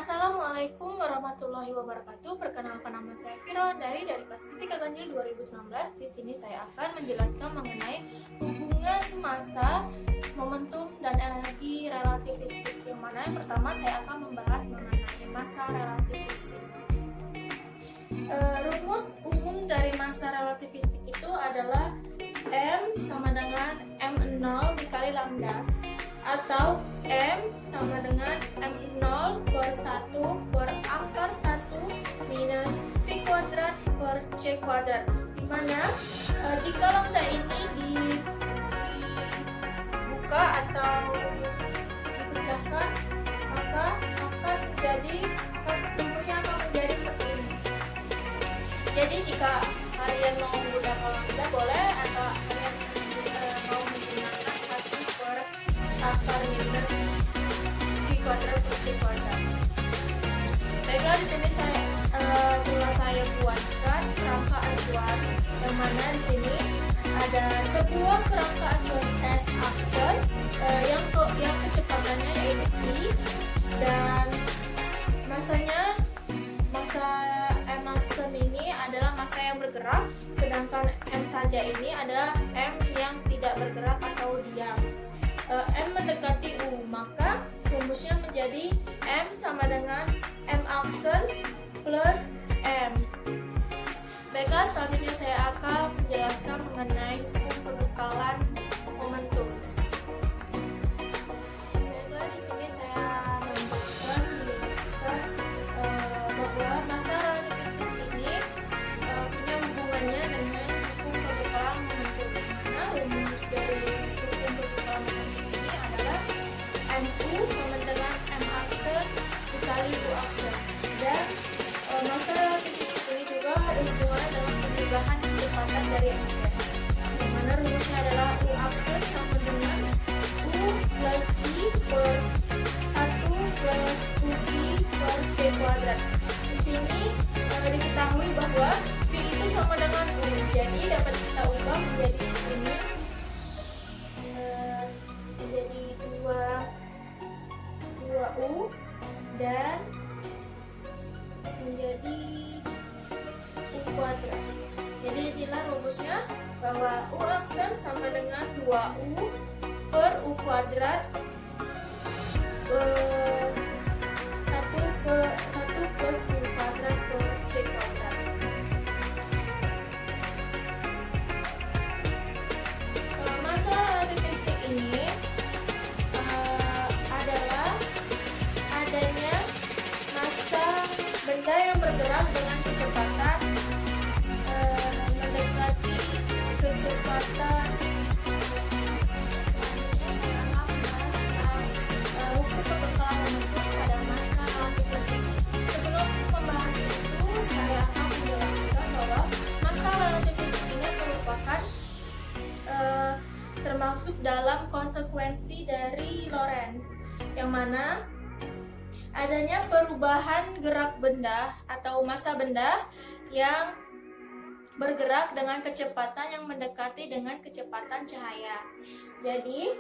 Assalamualaikum warahmatullahi wabarakatuh. Perkenalkan, nama saya Firon dari kelas Fisika Ganjil 2019. Di sini saya akan menjelaskan mengenai hubungan massa, momentum, dan energi relativistik. Yang mana yang pertama saya akan membahas mengenai massa relativistik. Rumus umum dari massa relativistik itu adalah M sama dengan M0 dikali lambda, atau M sama dengan M0 per 1 per akar 1 minus V kuadrat per C kuadrat, dimana jika lambda ini dibuka atau dipecahkan, maka akan menjadi rumusnya akan menjadi seperti ini. Jadi jika kalian mau menggunakan lambda boleh, atau kalian mau menggunakan 1 per akar minus V kuadrat per C kuadrat. Baiklah, di sini saya buatkan kerangka acuan, yang mana di sini ada sebuah kerangka acuan S aksen yang kecepatannya yaitu V, dan massa M aksen ini adalah massa yang bergerak, sedangkan M saja ini adalah M yang tidak bergerak atau diam. M mendekati U, maka rumusnya menjadi M sama dengan M aksen plus M. Baiklah, selanjutnya saya akan menjelaskan mengenai hukum kekekalan momentum. Baiklah, di sini saya menjelaskan bahwa massa relativistis ini punya hubungannya dengan hukum kekekalan momentum. Nah, rumus dari hukum kekekalan momentum ini adalah MU sama dengan M aksen dikali U aksen, dan massa relativistik ini juga ada hubungannya dengan perubahan kecepatan dari Einstein, yang mana rumusnya adalah U aksen sama dengan U plus V per 1 plus UV per C kuadrat. Di sini diketahui bahwa V itu sama dengan U, jadi dapat kita ubah menjadi ini, menjadi 2U dan menjadi U kuadrat. Jadi inilah rumusnya, bahwa U aksen sama dengan 2U per U kuadrat 1 plus U kuadrat per C kuadrat. Massa relativistik ini adalah adanya massa benda yang bergerak dengan kecepatan mendekati kecepatan. Hukum kekekalan momentum pada massa relativistik. Sebelum membahas itu, saya akan menjelaskan bahwa massa relativistik ini merupakan termasuk dalam konsekuensi dari Lorentz, yang mana adanya perubahan gerak benda atau massa benda yang bergerak dengan kecepatan yang mendekati dengan kecepatan cahaya. Jadi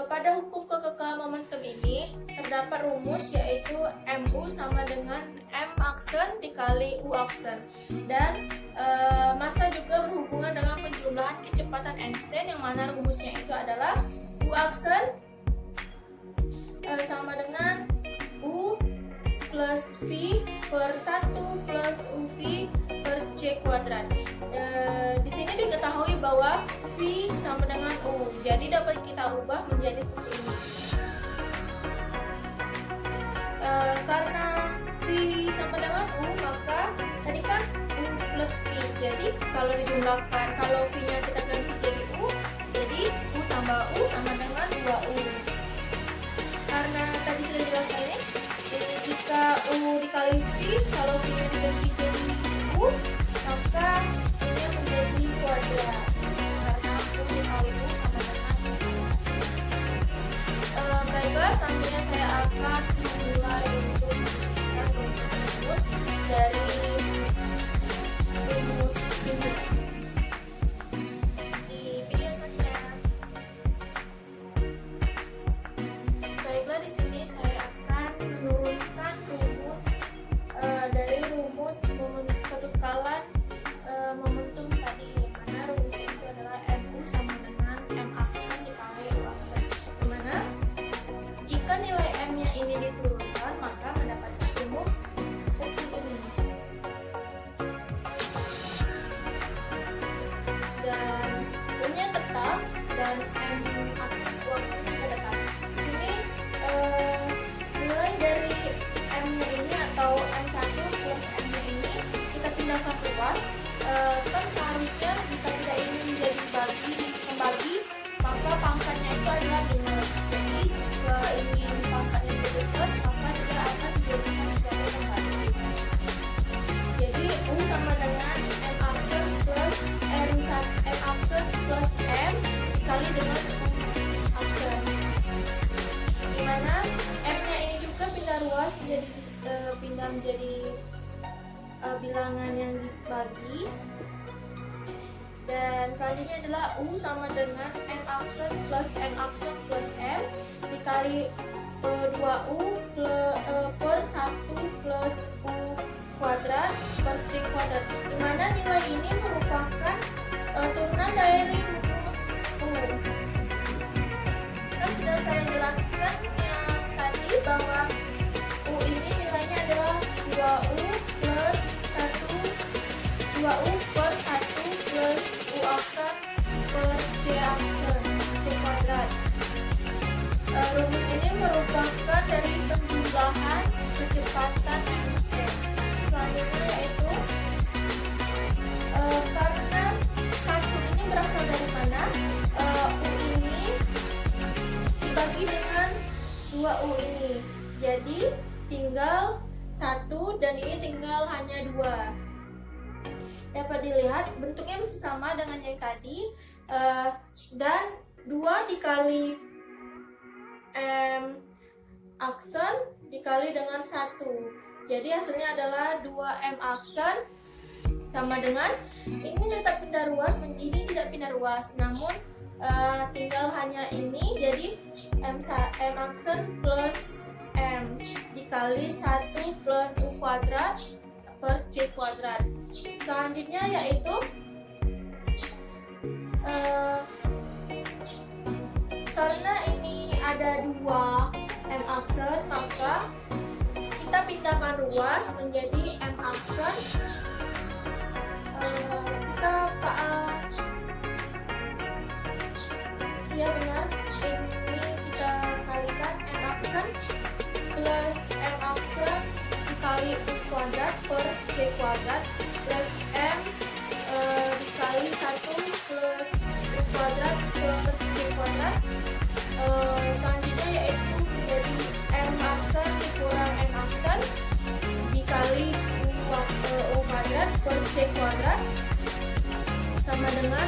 pada hukum kekekalan momentum ini terdapat rumus, yaitu MU sama dengan M aksen dikali U aksen, dan massa juga berhubungan dengan penjumlahan kecepatan Einstein, yang mana rumusnya itu adalah U aksen sama dengan U plus V per 1 plus UV per C kuadrat. Di sini diketahui bahwa V sama dengan U, jadi dapat kita ubah menjadi seperti ini. Karena V sama dengan U, maka tadi kan U plus V, jadi kalau dijumlahkan, kalau V-nya kita ganti jadi U, jadi U tambah U sama dengan 2U. Karena tadi sudah jelaskan ini, jika U dikali V, kalau V-nya diganti jadi U, maka ini menjadi kuadrat, karena U dikali U sama dengan U. Baiklah, selanjutnya saya akan memulai untuk menjelaskan rumus dari rumus ini di video selanjutnya. Baiklah, di sini saya akan menurunkan rumus nilai M-nya ini diturunkan, maka mendapatkan rumus seperti ini. Dan U-nya tetap dan M aksi pada satu. Di sini nilai dari M-nya ini atau M1 plus M-nya ini kita pindahkan ruas. Kan seharusnya jika tidak ingin menjadi membagi, maka pangkatnya itu adalah minus. Jadi jika ingin pangkatnya menjadi plus, maka dia akan dijadikan sebagai pembagi. Jadi U sama dengan M aksen plus M aksen plus M dikali dengan U aksen, dimana M-nya ini juga pindah ruas menjadi bilangan yang dibagi. Dan selanjutnya adalah U sama dengan M aksen plus M dikali 2U per 1 plus U kuadrat per C kuadrat, dimana nilai ini merupakan turunan dari rumus U. Kan sudah saya jelaskan yang tadi bahwa U ini nilainya adalah 2U plus 2U per 1 plus U aksen per C aksen C kuadrat. Rumus ini merupakan dari penjumlahan kecepatan Einstein. Selanjutnya yaitu karena 1 ini berasal dari mana, U ini dibagi dengan 2U ini, jadi tinggal 1 dan ini tinggal hanya 2. Dapat dilihat bentuknya masih sama dengan yang tadi, dan 2 dikali M aksen dikali dengan 1, jadi hasilnya adalah 2M aksen sama dengan ini tetap pindah ruas, ini tidak pindah ruas, namun tinggal hanya ini, jadi M aksen plus M dikali 1 plus U kuadrat per C kuadrat. Selanjutnya yaitu karena ini ada 2 M aksen, maka kita pindahkan ruas menjadi M aksen. Ya benar, ini kita kalikan M aksen plus M aksen dikali U kuadrat per C kuadrat plus M dikali 1 plus U kuadrat per C kuadrat. Selanjutnya yaitu menjadi M aksen dikurang M aksen dikali U kuadrat per C kuadrat sama dengan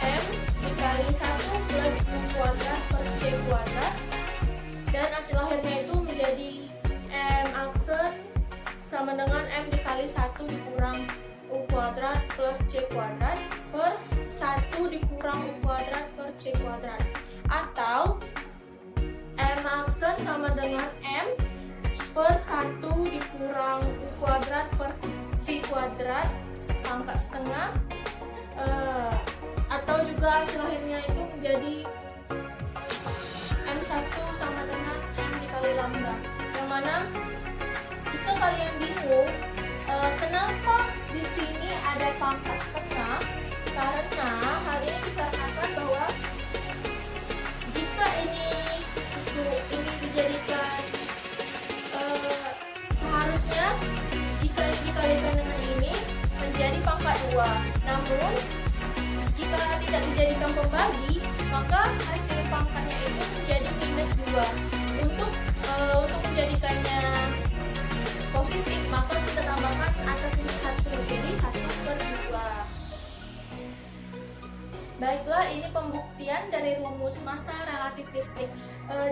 M dikali 1 plus U kuadrat per C kuadrat, dan hasil akhirnya itu menjadi M aksen sama dengan M dikali 1 dikurang U kuadrat plus C kuadrat per 1 dikurang U kuadrat per C kuadrat, atau M aksen sama dengan M per 1 dikurang U kuadrat per V kuadrat pangkat setengah, atau juga hasil akhirnya itu menjadi M1 sama dengan M dikali lambda, yang mana jika kalian bingung kenapa di sini ada pangkat setengah, karena hal ini dikarenakan bahwa jika ini dijadikan seharusnya jika ini dikalikan dengan ini menjadi pangkat 2, namun jika tidak dijadikan pembagi, maka hasil pangkatnya itu menjadi minus 2. Untuk menjadikannya positif, maka kita tambahkan atas ini 1, jadi 1/2. Baiklah, ini pembuktian dari rumus massa relatif listrik.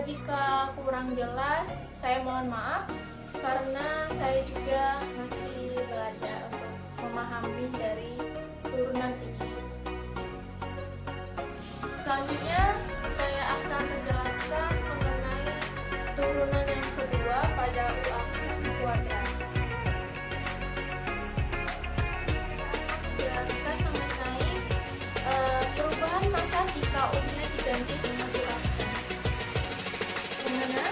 Jika kurang jelas, saya mohon maaf, karena saya juga masih belajar untuk memahami dari turunan ini. Selanjutnya, saya akan menjelaskan mengenai turunan yang kedua pada U aksen kuadrat. Menjelaskan mengenai perubahan massa jika U-nya diganti dengan U aksen. Dimana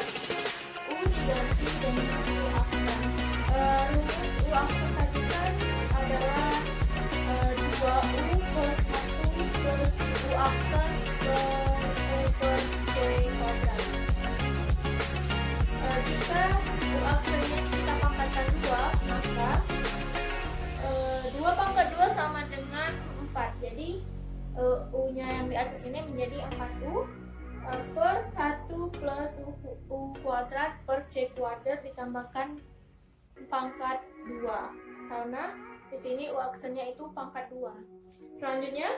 diganti dengan U aksen. Rumus U aksen tadi kan adalah 2U per 1 plus U aksen per C kuadrat. Jika U aksennya kita pangkatkan 2, maka 2 pangkat 2 sama dengan 4. Jadi U-nya yang di atas ini menjadi 4U per 1 plus U kuadrat per C kuadrat ditambahkan pangkat 2. Karena di sini U aksennya itu pangkat 2. Selanjutnya,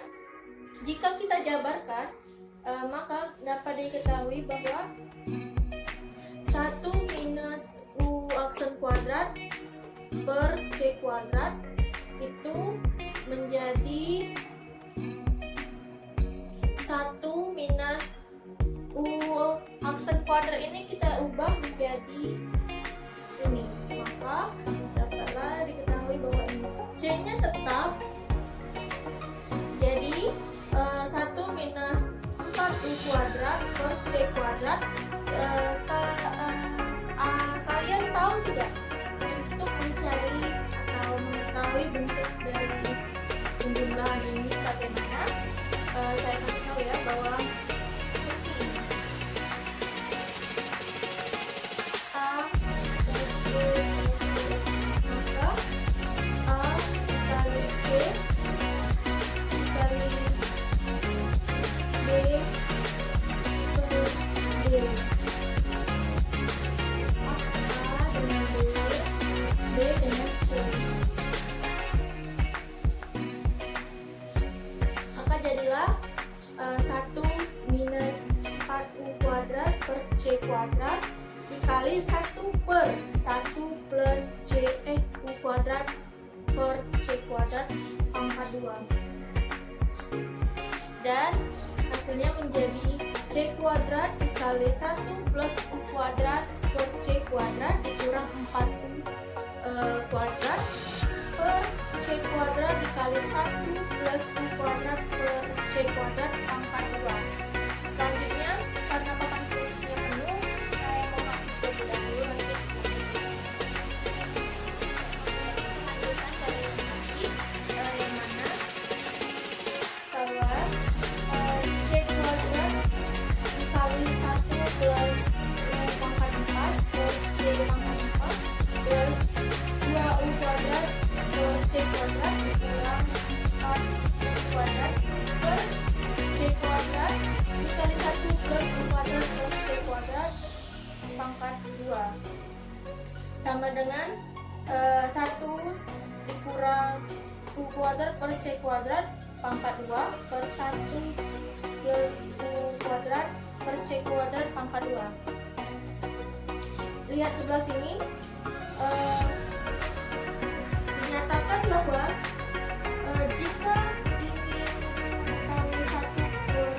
jika kita jabarkan, maka dapat diketahui bahwa 1 minus U aksen kuadrat per C kuadrat itu menjadi 1 minus U aksen kuadrat ini kita ubah menjadi ini, maka dapatlah diketahui bahwa ini C-nya tetap jadi 1 minus 4U kuadrat per C kuadrat. Kalian tahu tidak untuk mencari atau mengetahui bentuk dari pembunuhan ini bagaimana? Saya kasih tahu ya bahwa seperti ini. A plus B plus C, maka A dikali C dikali B per D. A dengan B dengan C. Maka jadilah 1 minus 4U kuadrat per C kuadrat dikali 1 per 1 plus U kuadrat per C kuadrat pangkat 2. Dan hasilnya menjadi C kuadrat dikali 1 plus U kuadrat per C kuadrat dikurang 4U kuadrat per C kuadrat dikali 1 plus U kuadrat per C kuadrat pangkat 2. Selanjutnya, karena papan tulisnya penuh, saya mau hapus terlebih dahulu, nanti lanjutkan dari yang mana bahwa C kuadrat dikali 1 plus U pangkat 4 per C pangkat 4 plus 2U kuadrat per C kuadrat dikurang 4U kuadrat per C kuadrat dikali 1 plus U kuadrat per C kuadrat pangkat 2 sama dengan 1 dikurang U kuadrat per C kuadrat pangkat 2 per 1 plus U kuadrat per C kuadrat pangkat 2. Lihat sebelah sini, dinyatakan bahwa jika ingin mengetahui 1 per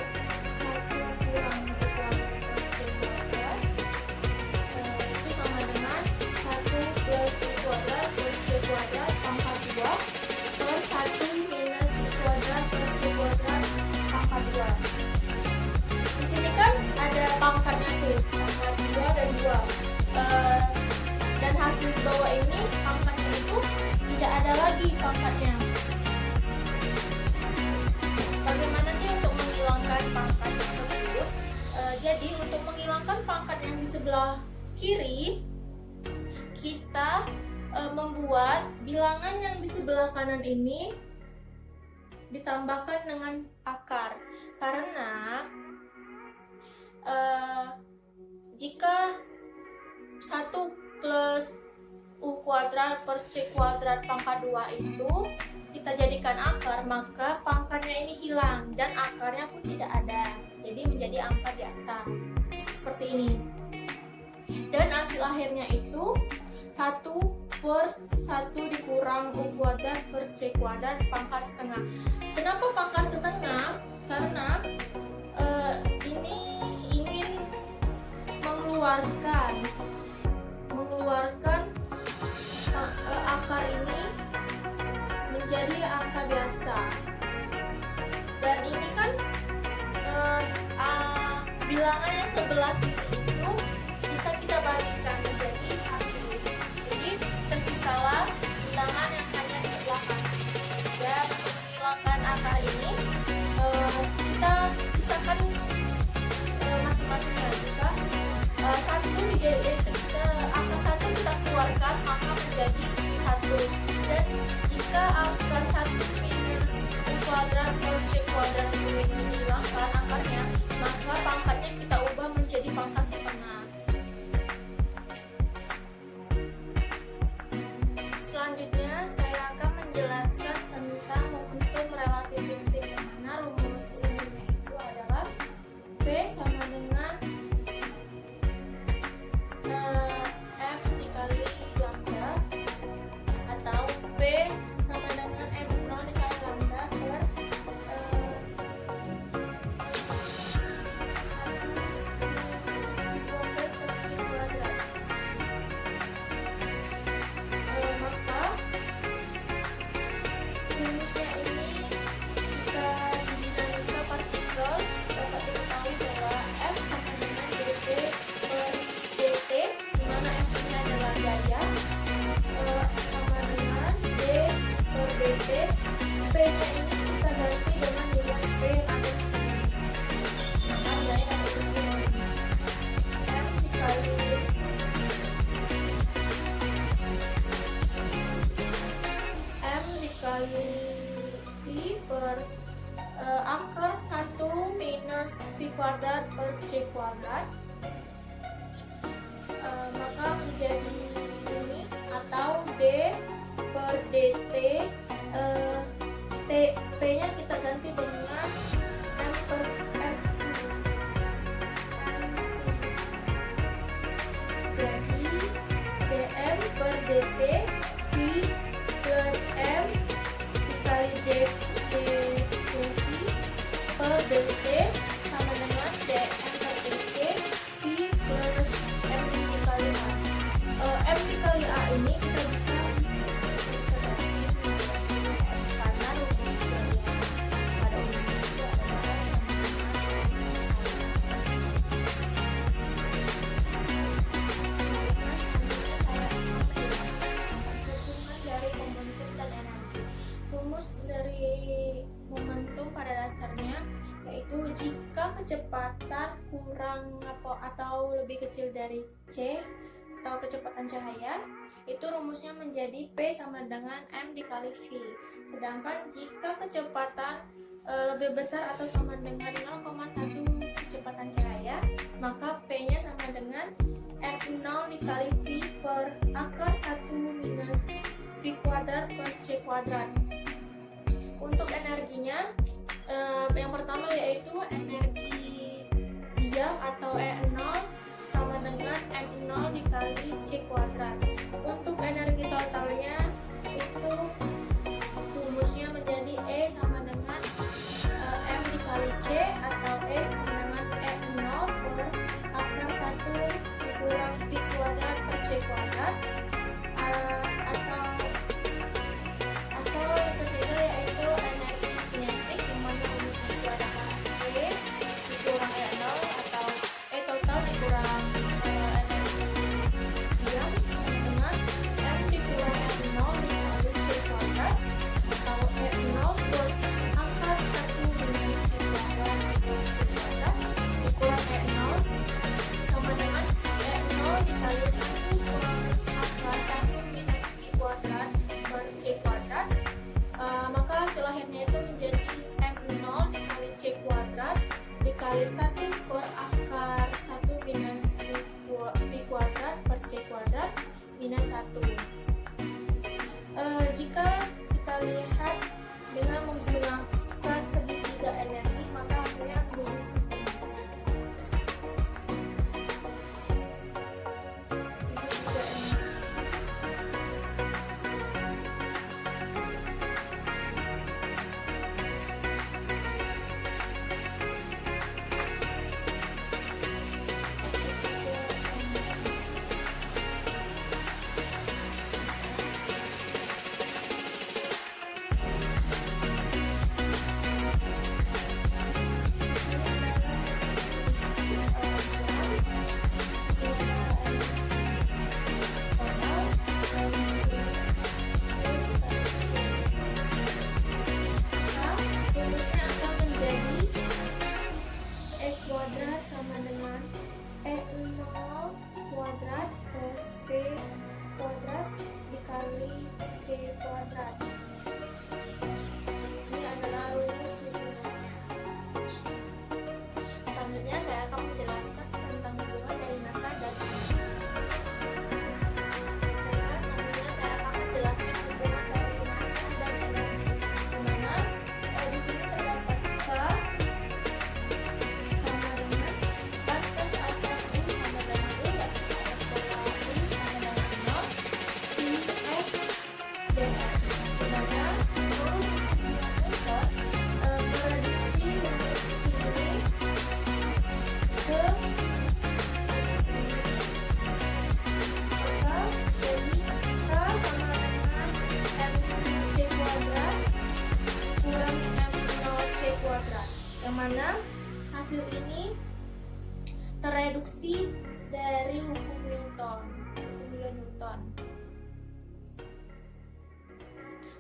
1 kurang U kuadrat plus C kuadrat itu sama dengan 1 plus U kuadrat plus C kuadrat pangkat 2 per 1 minus U kuadrat plus C kuadrat pangkat 2. Di sini kan ada pangkatnya tuh, pangkat 2 dan 2. Dan hasil di bawah ini pangkatnya itu tidak ada lagi pangkatnya. Bagaimana sih untuk menghilangkan pangkat tersebut? Jadi untuk menghilangkan pangkat yang di sebelah kiri, kita membuat bilangan yang di sebelah kanan ini ditambahkan dengan akar. Karena jika 1 plus U kuadrat per C kuadrat pangkat 2 itu kita jadikan akar, maka pangkatnya ini hilang dan akarnya pun tidak ada, jadi menjadi angka biasa seperti ini. Dan hasil akhirnya itu 1 per 1 dikurang U kuadrat per C kuadrat pangkat setengah. Kenapa pangkat setengah? Karena ini ingin mengeluarkan akar ini menjadi angka biasa. Dan ini kan bilangan yang sebelah kiri itu bisa kita bagikan menjadi menjadi 1. Dan jika akar 1 minus U kuadrat per C kuadrat ini dihilangkan akarnya, maka pangkatnya kita ubah menjadi pangkat setengah. Selanjutnya saya akan menjelaskan tentang momentum relativistik, yang mana rumus umumnya itu adalah P sama dengan F dikali lambda, atau P sama dengan M0 dikali lambda per 1 per C kuadrat. Maka rumusnya ini jika dinamika partikel dapat diketahui bahwa F sama dengan dt per dt, dimana F ini adalah gaya, sama dengan d per dt. P nya ini kita ganti dengan nilai P yang ada di sini, maka nilai dapat diketahui F dikali M dikali V per akar 1 minus V kuadrat per C kuadrat, maka menjadi ini, atau D per DT. P nya kita ganti dengan M per F. Jadi dm per dt V plus M dikali dv per dt sama dengan dm per dt V plus M dikali A. M dikali A ini kita bisa ganti M, karena rumus dari yang pada umumnya itu adalah M sama rumus dari momentum pada dasarnya, yaitu jika kecepatan kurang atau lebih kecil dari C atau kecepatan cahaya, itu rumusnya menjadi P sama dengan M dikali V. Sedangkan jika kecepatan lebih besar atau sama dengan 0,1 kecepatan cahaya, maka P nya sama dengan M0 dikali V per akar 1 minus V kuadrat per C kuadrat. Untuk energinya, yang pertama yaitu energi biak atau E0 sama dengan M0 dikali C kuadrat. Untuk energi totalnya itu rumusnya menjadi E sama dengan M dikali C, atau E sama dengan E0 per akar 1 dikurang V kuadrat per C kuadrat, atau yang ketiga yaitu energi kinetik, yang mana rumusnya itu adalah E dikurang E0, atau E total dikurang energi diam sama dengan M dikurang E0 dikali C kuadrat, atau E0 plus akar 1 minus V kuadrat per C kuadrat dikurang E0 sama dengan E0 dikali 1 per akar 1 minus V kuadrat per C kuadrat. Maka hasil akhirnya itu menjadi M0 dikali C kuadrat dikali 1 per akar 1 minus V kuadrat per C kuadrat minus 1. Jika kita lihat dengan menggunakan segitiga energi, maka hasilnya menjadi segitiga energi. kuadrat. Ini adalah rumus hubungannya. Selanjutnya saya akan menjelaskan tentang hubungan dari massa dan energi. Baiklah, selanjutnya saya akan menjelaskan hubungan dari massa dan energi. Dimana di sini terdapat K sama dengan batas atas U sama dengan U, batas atas bawah U sama dengan 0, I, F, dan S. Dimana menurut Newton prediksi rumus ini ke maka jadi K sama dengan MC kuadrat kurang M0C kuadrat, yang mana hasil ini tereduksi dari hukum Newton.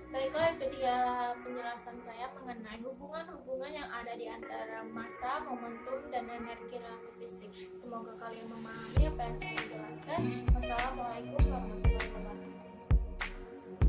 Baiklah, itu dia penjelasan saya mengenai hubungan-hubungan yang ada di antara massa, momentum, dan energi relativistik. Semoga kalian memahami apa yang saya jelaskan. Wassalamualaikum warahmatullahi wabarakatuh.